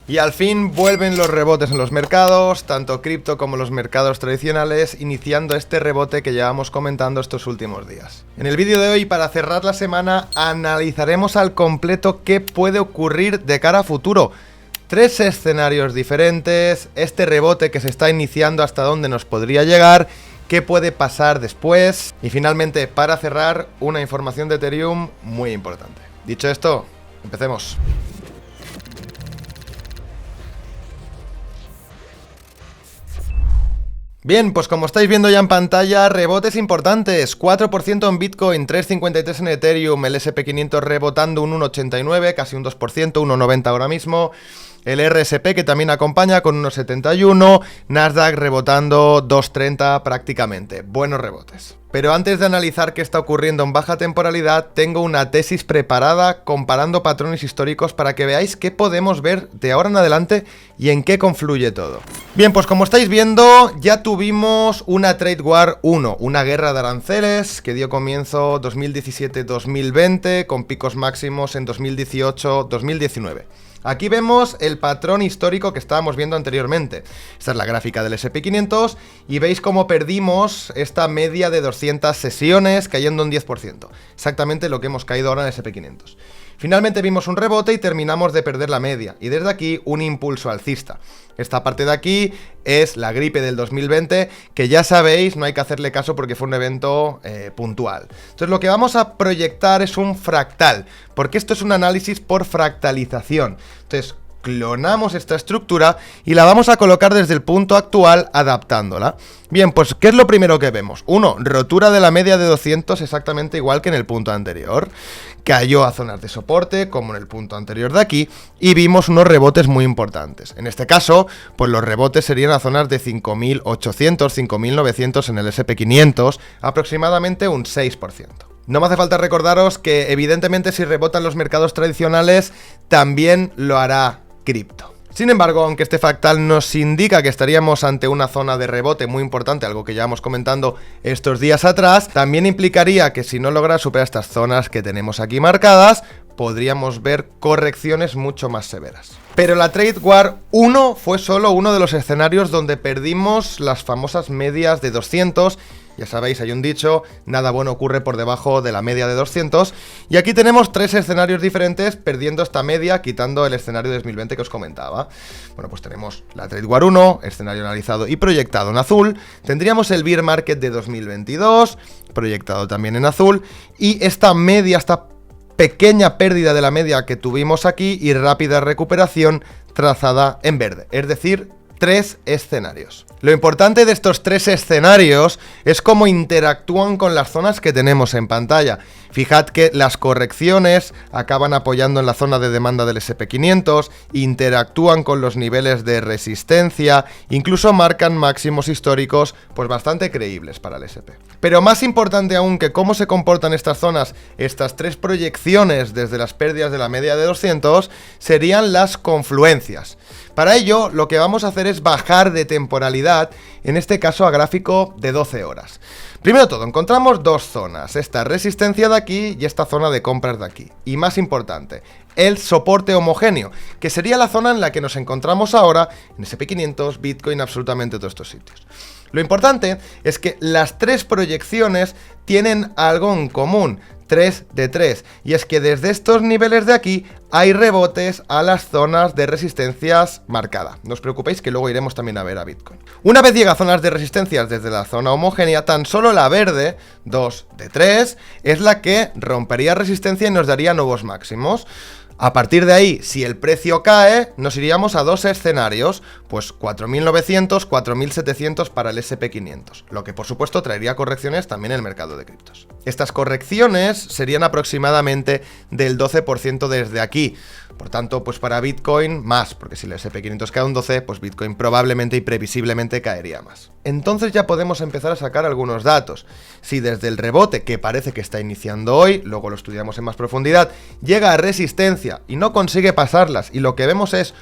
Y al fin vuelven los rebotes en los mercados, tanto cripto como los mercados tradicionales, iniciando este rebote que llevamos comentando estos últimos días. En el vídeo de hoy, para cerrar la semana, analizaremos al completo qué puede ocurrir de cara a futuro. 3 escenarios diferentes, este rebote que se está iniciando, hasta dónde nos podría llegar, qué puede pasar después y finalmente, para cerrar, una información de Ethereum muy importante. Dicho esto, empecemos. Bien, pues como estáis viendo ya en pantalla, rebotes importantes, 4% en Bitcoin, 3,53 en Ethereum, el SP500 rebotando un 1,89, casi un 2%, 1,90 ahora mismo, el RSP que también acompaña con 1,71, Nasdaq rebotando 2,30 prácticamente, buenos rebotes. Pero antes de analizar qué está ocurriendo en baja temporalidad, tengo una tesis preparada comparando patrones históricos para que veáis qué podemos ver de ahora en adelante y en qué confluye todo. Bien, pues como estáis viendo, ya tuvimos una Trade War 1, una guerra de aranceles que dio comienzo 2017-2020 con picos máximos en 2018-2019. Aquí vemos el patrón histórico que estábamos viendo anteriormente. Esta es la gráfica del SP500 y veis cómo perdimos esta media de 200 sesiones cayendo un 10%. Exactamente lo que hemos caído ahora en el SP500. Finalmente vimos un rebote y terminamos de perder la media. Y desde aquí un impulso alcista. Esta parte de aquí es la gripe del 2020, que ya sabéis, no hay que hacerle caso porque fue un evento puntual. Entonces lo que vamos a proyectar es un fractal, porque esto es un análisis por fractalización. Entonces clonamos esta estructura y la vamos a colocar desde el punto actual adaptándola. Bien, pues ¿qué es lo primero que vemos? 1. Rotura de la media de 200 exactamente igual que en el punto anterior. Cayó a zonas de soporte como en el punto anterior de aquí y vimos unos rebotes muy importantes. En este caso, pues los rebotes serían a zonas de 5.800, 5.900 en el SP500, aproximadamente un 6%. No me hace falta recordaros que evidentemente si rebotan los mercados tradicionales, también lo hará cripto. Sin embargo, aunque este fractal nos indica que estaríamos ante una zona de rebote muy importante, algo que ya vamos comentando estos días atrás, también implicaría que si no logra superar estas zonas que tenemos aquí marcadas, podríamos ver correcciones mucho más severas. Pero la Trade War 1 fue solo uno de los escenarios donde perdimos las famosas medias de 200. Ya sabéis, hay un dicho, nada bueno ocurre por debajo de la media de 200. Y aquí tenemos 3 escenarios diferentes, perdiendo esta media, quitando el escenario de 2020 que os comentaba. Bueno, pues tenemos la Trade War 1, escenario analizado y proyectado en azul. Tendríamos el Bear Market de 2022, proyectado también en azul. Y esta media, esta pequeña pérdida de la media que tuvimos aquí y rápida recuperación trazada en verde. Es decir, 3 escenarios. Lo importante de estos 3 escenarios es cómo interactúan con las zonas que tenemos en pantalla. Fijad que las correcciones acaban apoyando en la zona de demanda del SP500, interactúan con los niveles de resistencia, incluso marcan máximos históricos pues bastante creíbles para el SP. Pero más importante aún que cómo se comportan estas zonas, estas 3 proyecciones desde las pérdidas de la media de 200, serían las confluencias. Para ello, lo que vamos a hacer es bajar de temporalidad, en este caso a gráfico de 12 horas. Primero de todo, encontramos 2 zonas, esta resistencia de aquí y esta zona de compras de aquí. Y más importante, el soporte homogéneo, que sería la zona en la que nos encontramos ahora en SP500, Bitcoin, absolutamente todos estos sitios. Lo importante es que las 3 proyecciones tienen algo en común. 3 de 3, y es que desde estos niveles de aquí hay rebotes a las zonas de resistencias marcadas. No os preocupéis que luego iremos también a ver a Bitcoin. Una vez llega a zonas de resistencias desde la zona homogénea, tan solo la verde, 2 de 3, es la que rompería resistencia y nos daría nuevos máximos. A partir de ahí, si el precio cae, nos iríamos a 2 escenarios, pues 4.900, 4.700 para el SP500, lo que por supuesto traería correcciones también en el mercado de criptos. Estas correcciones serían aproximadamente del 12% desde aquí, por tanto, pues para Bitcoin más, porque si el SP500 cae un 12, pues Bitcoin probablemente y previsiblemente caería más. Entonces ya podemos empezar a sacar algunos datos. Si desde el rebote, que parece que está iniciando hoy, luego lo estudiamos en más profundidad, llega a resistencia y no consigue pasarlas, y lo que vemos es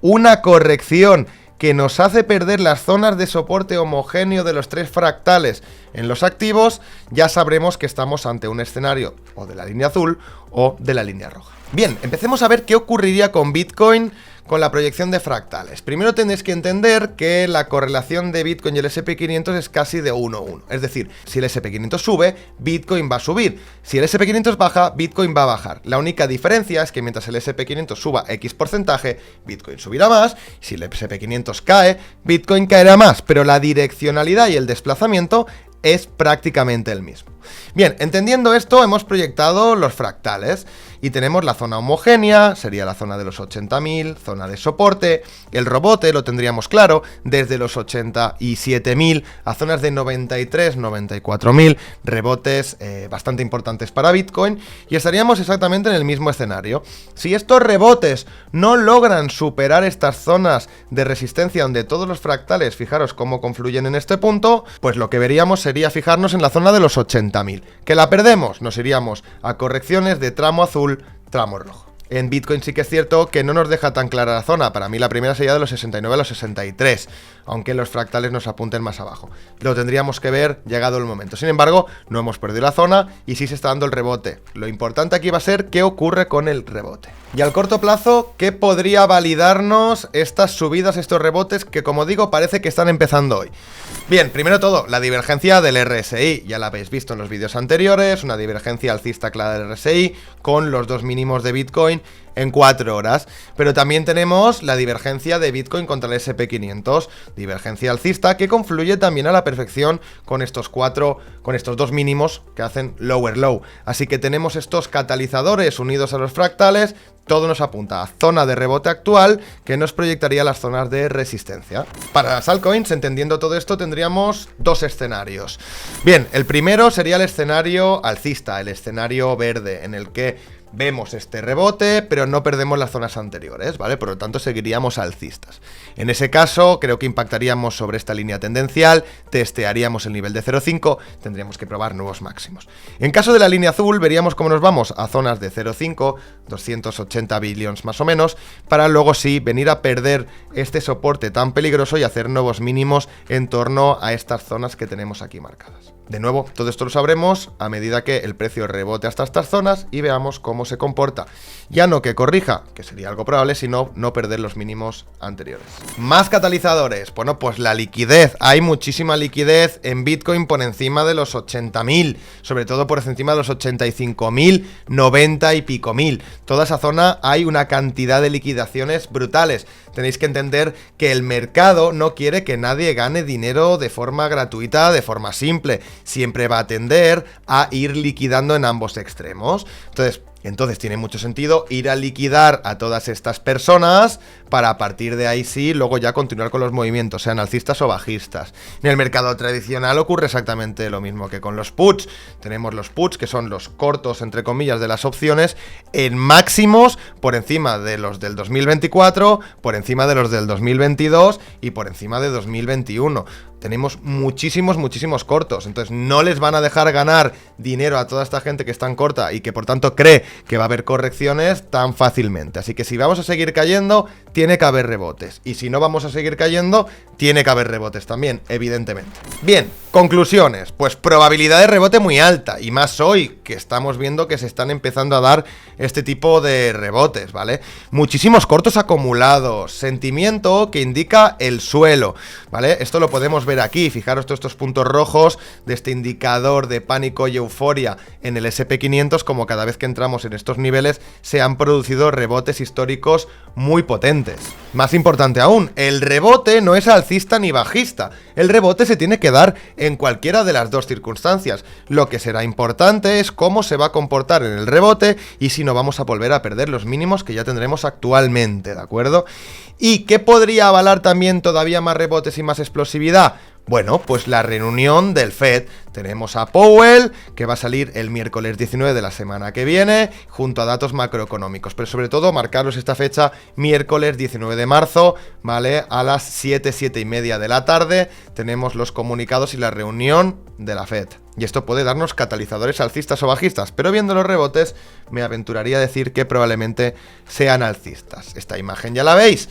una corrección que nos hace perder las zonas de soporte homogéneo de los 3 fractales en los activos, ya sabremos que estamos ante un escenario o de la línea azul o de la línea roja. Bien, empecemos a ver qué ocurriría con Bitcoin con la proyección de fractales. Primero tenéis que entender que la correlación de Bitcoin y el SP500 es casi de 1:1. Es decir, si el SP500 sube, Bitcoin va a subir. Si el SP500 baja, Bitcoin va a bajar. La única diferencia es que mientras el SP500 suba X porcentaje, Bitcoin subirá más. Si el SP500 cae, Bitcoin caerá más. Pero la direccionalidad y el desplazamiento es prácticamente el mismo. Bien, entendiendo esto, hemos proyectado los fractales y tenemos la zona homogénea, sería la zona de los 80.000, zona de soporte, el rebote lo tendríamos claro, desde los 87.000 a zonas de 93, 94.000, rebotes bastante importantes para Bitcoin, y estaríamos exactamente en el mismo escenario. Si estos rebotes no logran superar estas zonas de resistencia donde todos los fractales, fijaros cómo confluyen en este punto, pues lo que veríamos sería fijarnos en la zona de los 80.000. ¿Que la perdemos? Nos iríamos a correcciones de tramo azul, tramo rojo. En Bitcoin sí que es cierto que no nos deja tan clara la zona. Para mí la primera sería de los 69 a los 63, aunque los fractales nos apunten más abajo. Lo tendríamos que ver llegado el momento. Sin embargo, no hemos perdido la zona y sí se está dando el rebote. Lo importante aquí va a ser qué ocurre con el rebote. Y al corto plazo, ¿qué podría validarnos estas subidas, estos rebotes que, como digo, parece que están empezando hoy? Bien, primero todo, la divergencia del RSI. Ya la habéis visto en los vídeos anteriores, una divergencia alcista clara del RSI con los dos mínimos de Bitcoin en 4 horas. Pero también tenemos la divergencia de Bitcoin contra el SP500, divergencia alcista que confluye también a la perfección con estos dos mínimos que hacen lower low. Así que tenemos estos catalizadores unidos a los fractales. Todo nos apunta a zona de rebote actual que nos proyectaría las zonas de resistencia. Para las altcoins, entendiendo todo esto, tendríamos dos escenarios. Bien, el primero sería el escenario alcista, el escenario verde, en el que vemos este rebote, pero no perdemos las zonas anteriores, ¿vale? Por lo tanto, seguiríamos alcistas. En ese caso, creo que impactaríamos sobre esta línea tendencial, testearíamos el nivel de 0,5, tendríamos que probar nuevos máximos. En caso de la línea azul, veríamos cómo nos vamos a zonas de 0,5, 280 billions más o menos, para luego sí venir a perder este soporte tan peligroso y hacer nuevos mínimos en torno a estas zonas que tenemos aquí marcadas. De nuevo, todo esto lo sabremos a medida que el precio rebote hasta estas zonas y veamos cómo se comporta. Ya no que corrija, que sería algo probable, sino no perder los mínimos anteriores. Más catalizadores. Bueno, pues la liquidez. Hay muchísima liquidez en Bitcoin por encima de los 80.000, sobre todo por encima de los 85.000, 90 y pico mil. Toda esa zona hay una cantidad de liquidaciones brutales. Tenéis que entender que el mercado no quiere que nadie gane dinero de forma gratuita, de forma simple. Siempre va a tender a ir liquidando en ambos extremos. Entonces tiene mucho sentido ir a liquidar a todas estas personas para a partir de ahí sí, luego ya continuar con los movimientos, sean alcistas o bajistas. En el mercado tradicional ocurre exactamente lo mismo que con los puts. Tenemos los puts, que son los cortos, entre comillas, de las opciones, en máximos por encima de los del 2024, por encima de los del 2022 y por encima de 2021. Tenemos muchísimos cortos, entonces no les van a dejar ganar dinero a toda esta gente que es tan corta y que por tanto cree que va a haber correcciones tan fácilmente. Así que si vamos a seguir cayendo, tiene que haber rebotes, y si no vamos a seguir cayendo, tiene que haber rebotes también, evidentemente. Bien, conclusiones, pues probabilidad de rebote muy alta, y más hoy que estamos viendo que se están empezando a dar este tipo de rebotes, ¿vale? Muchísimos cortos acumulados, sentimiento que indica el suelo, ¿vale? Esto lo podemos ver aquí, fijaros todos estos puntos rojos de este indicador de pánico y euforia en el SP500, como cada vez que entramos en estos niveles se han producido rebotes históricos muy potentes. Más importante aún, el rebote no es alcista ni bajista, el rebote se tiene que dar en cualquiera de las dos circunstancias. Lo que será importante es cómo se va a comportar en el rebote y si no vamos a volver a perder los mínimos que ya tendremos actualmente, ¿de acuerdo? ¿Y qué podría avalar también todavía más rebotes y más explosividad? Bueno, pues la reunión del Fed. Tenemos a Powell, que va a salir el miércoles 19 de la semana que viene, junto a datos macroeconómicos. Pero sobre todo, marcaros esta fecha, miércoles 19 de marzo, ¿vale? A las 7:30 de la tarde, tenemos los comunicados y la reunión de la Fed. Y esto puede darnos catalizadores alcistas o bajistas, pero viendo los rebotes, me aventuraría a decir que probablemente sean alcistas. Esta imagen ya la veis.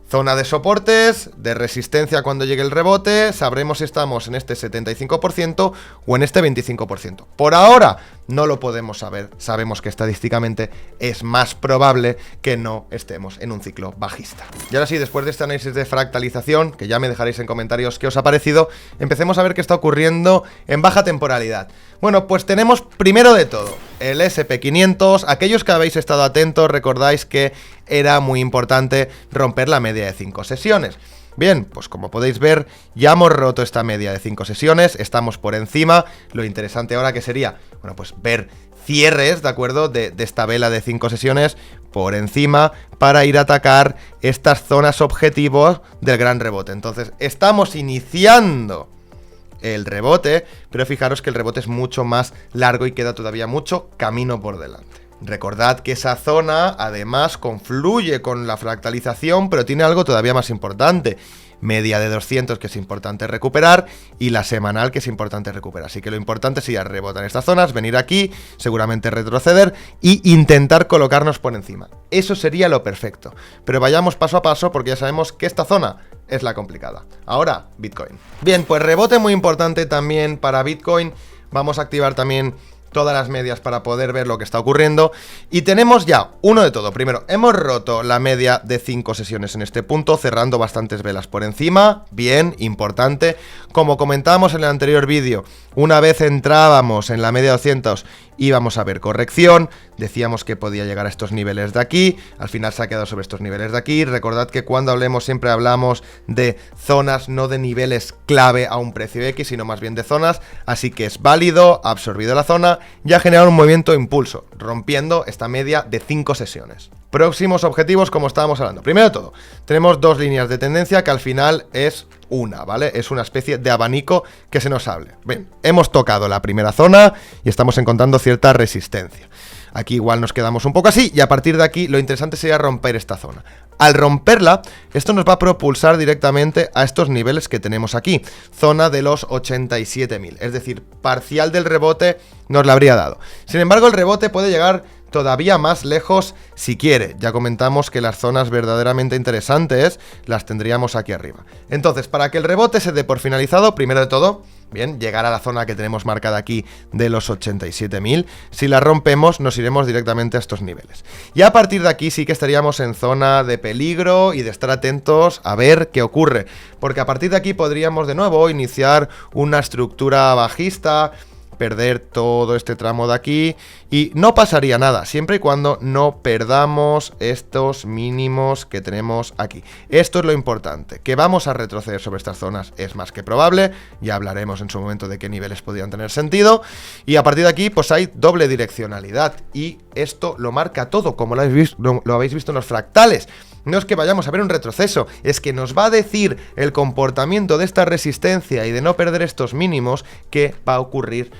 Zona de soportes, de resistencia cuando llegue el rebote, sabremos si estamos en este 75% o en este 25%. Por ahora no lo podemos saber. Sabemos que estadísticamente es más probable que no estemos en un ciclo bajista. Y ahora sí, después de este análisis de fractalización, que ya me dejaréis en comentarios qué os ha parecido, empecemos a ver qué está ocurriendo en baja temporalidad. Bueno, pues tenemos primero de todo el SP500. Aquellos que habéis estado atentos recordáis que era muy importante romper la media de 5 sesiones. Bien, pues como podéis ver, ya hemos roto esta media de 5 sesiones, estamos por encima. Lo interesante ahora que sería, bueno, pues ver cierres, ¿de acuerdo? De esta vela de 5 sesiones por encima para ir a atacar estas zonas objetivos del gran rebote. Entonces, estamos iniciando el rebote, pero fijaros que el rebote es mucho más largo y queda todavía mucho camino por delante. Recordad que esa zona además confluye con la fractalización, pero tiene algo todavía más importante. Media de 200 que es importante recuperar y la semanal que es importante recuperar. Así que lo importante sería rebotar en estas zonas, venir aquí, seguramente retroceder e intentar colocarnos por encima. Eso sería lo perfecto. Pero vayamos paso a paso porque ya sabemos que esta zona es la complicada. Ahora, Bitcoin. Bien, pues rebote muy importante también para Bitcoin. Vamos a activar también todas las medias para poder ver lo que está ocurriendo. Y tenemos ya uno de todo. Primero, hemos roto la media de 5 sesiones en este punto, cerrando bastantes velas por encima. Bien, importante. Como comentábamos en el anterior vídeo, una vez entrábamos en la media 200 íbamos a ver corrección. Decíamos que podía llegar a estos niveles de aquí. Al final se ha quedado sobre estos niveles de aquí. Recordad que cuando hablemos siempre hablamos de zonas, no de niveles clave a un precio X, sino más bien de zonas. Así que es válido, ha absorbido la zona y ha generado un movimiento impulso, rompiendo esta media de 5 sesiones. Próximos objetivos, como estábamos hablando. Primero de todo, tenemos dos líneas de tendencia que al final es una, ¿vale? Es una especie de abanico que se nos hable. Bien, hemos tocado la primera zona y estamos encontrando cierta resistencia. Aquí igual nos quedamos un poco así y a partir de aquí lo interesante sería romper esta zona. Al romperla, esto nos va a propulsar directamente a estos niveles que tenemos aquí, zona de los 87.000, es decir, parcial del rebote nos la habría dado. Sin embargo, el rebote puede llegar todavía más lejos si quiere. Ya comentamos que las zonas verdaderamente interesantes las tendríamos aquí arriba. Entonces, para que el rebote se dé por finalizado, primero de todo, bien, llegar a la zona que tenemos marcada aquí de los 87.000. Si la rompemos, nos iremos directamente a estos niveles. Y a partir de aquí sí que estaríamos en zona de peligro y de estar atentos a ver qué ocurre. Porque a partir de aquí podríamos de nuevo iniciar una estructura bajista, perder todo este tramo de aquí y no pasaría nada, siempre y cuando no perdamos estos mínimos que tenemos aquí. Esto es lo importante, que vamos a retroceder sobre estas zonas es más que probable, ya hablaremos en su momento de qué niveles podrían tener sentido, y a partir de aquí pues hay doble direccionalidad y esto lo marca todo, como lo habéis visto en los fractales. No es que vayamos a ver un retroceso, es que nos va a decir el comportamiento de esta resistencia y de no perder estos mínimos que va a ocurrir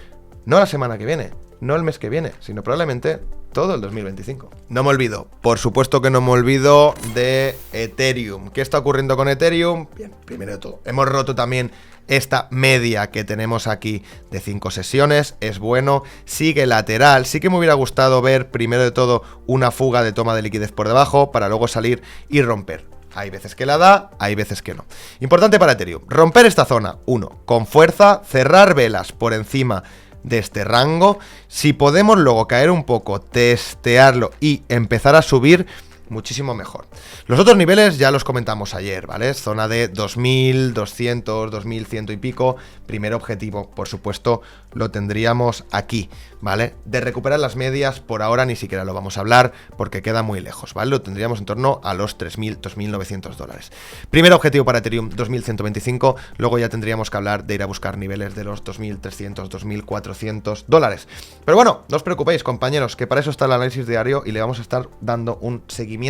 no la semana que viene, no el mes que viene, sino probablemente todo el 2025. No me olvido, por supuesto que no me olvido de Ethereum. ¿Qué está ocurriendo con Ethereum? Bien, primero de todo, hemos roto también esta media que tenemos aquí de 5 sesiones, es bueno, sigue lateral, sí que me hubiera gustado ver primero de todo una fuga de toma de liquidez por debajo para luego salir y romper. Hay veces que la da, hay veces que no. Importante para Ethereum, romper esta zona, 1, con fuerza, cerrar velas por encima de este rango. Si podemos luego caer un poco, testearlo y empezar a subir, muchísimo mejor. Los otros niveles ya los comentamos ayer, ¿vale? Zona de 2200, 2100 y pico. Primer objetivo, por supuesto, lo tendríamos aquí, ¿vale? De recuperar las medias, por ahora ni siquiera lo vamos a hablar porque queda muy lejos, ¿vale? Lo tendríamos en torno a los 3.000, 2.900 dólares. Primer objetivo para Ethereum, 2.125. Luego ya tendríamos que hablar de ir a buscar niveles de los 2.300, 2.400 dólares. Pero bueno, no os preocupéis, compañeros, que para eso está el análisis diario y le vamos a estar dando un seguimiento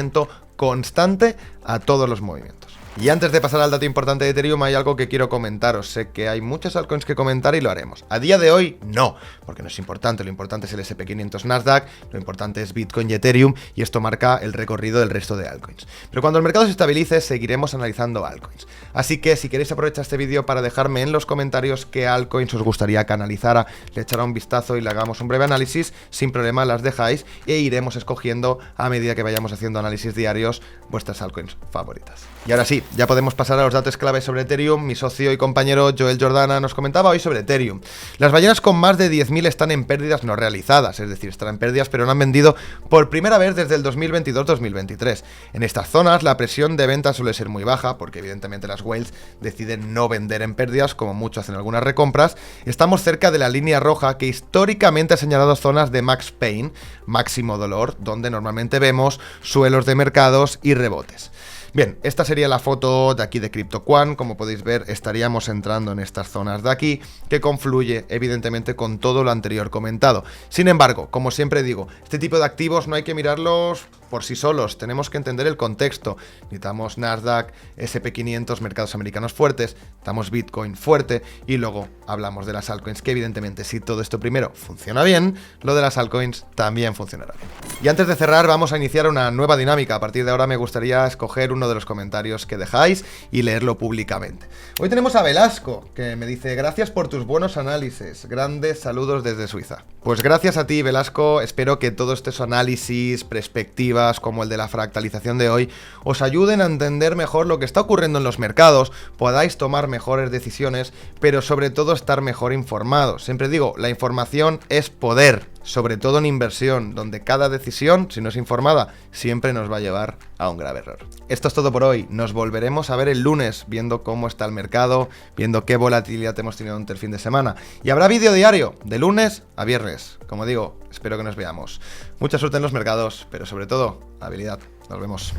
constante a todos los movimientos. Y antes de pasar al dato importante de Ethereum hay algo que quiero comentaros. Sé que hay muchas altcoins que comentar y lo haremos. A día de hoy no, porque no es importante. Lo importante es el SP500 Nasdaq, lo importante es Bitcoin y Ethereum y esto marca el recorrido del resto de altcoins. Pero cuando el mercado se estabilice seguiremos analizando altcoins. Así que si queréis aprovechar este vídeo para dejarme en los comentarios qué altcoins os gustaría que analizara, le echará un vistazo y le hagamos un breve análisis, sin problema las dejáis e iremos escogiendo a medida que vayamos haciendo análisis diarios vuestras altcoins favoritas. Y ahora sí, ya podemos pasar a los datos clave sobre Ethereum. Mi socio y compañero Joel Jordana nos comentaba hoy sobre Ethereum. Las ballenas con más de 10.000 están en pérdidas no realizadas, es decir, están en pérdidas pero no han vendido por primera vez desde el 2022-2023. En estas zonas la presión de venta suele ser muy baja, porque evidentemente las whales deciden no vender en pérdidas, como mucho hacen algunas recompras. Estamos cerca de la línea roja que históricamente ha señalado zonas de max pain, máximo dolor, donde normalmente vemos suelos de mercados y rebotes. Bien, esta sería la foto de aquí de CryptoQuant. Como podéis ver, estaríamos entrando en estas zonas de aquí, que confluye evidentemente con todo lo anterior comentado. Sin embargo, como siempre digo, este tipo de activos no hay que mirarlos por sí solos, tenemos que entender el contexto. Necesitamos Nasdaq, SP500, mercados americanos fuertes, necesitamos Bitcoin fuerte y luego hablamos de las altcoins, que evidentemente si todo esto primero funciona bien, lo de las altcoins también funcionará bien. Y antes de cerrar, vamos a iniciar una nueva dinámica. A partir de ahora me gustaría escoger uno de los comentarios que dejáis y leerlo públicamente. Hoy tenemos a Velasco, que me dice: gracias por tus buenos análisis, grandes saludos desde Suiza. Pues gracias a ti, Velasco, espero que todos estos análisis, perspectivas como el de la fractalización de hoy os ayuden a entender mejor lo que está ocurriendo en los mercados, podáis tomar mejores decisiones, pero sobre todo estar mejor informados. Siempre digo, la información es poder, sobre todo en inversión, donde cada decisión, si no es informada, siempre nos va a llevar a un grave error. Esto es todo por hoy, nos volveremos a ver el lunes, viendo cómo está el mercado, viendo qué volatilidad hemos tenido durante el fin de semana. Y habrá vídeo diario, de lunes a viernes. Como digo, espero que nos veamos. Mucha suerte en los mercados, pero sobre todo, habilidad. Nos vemos.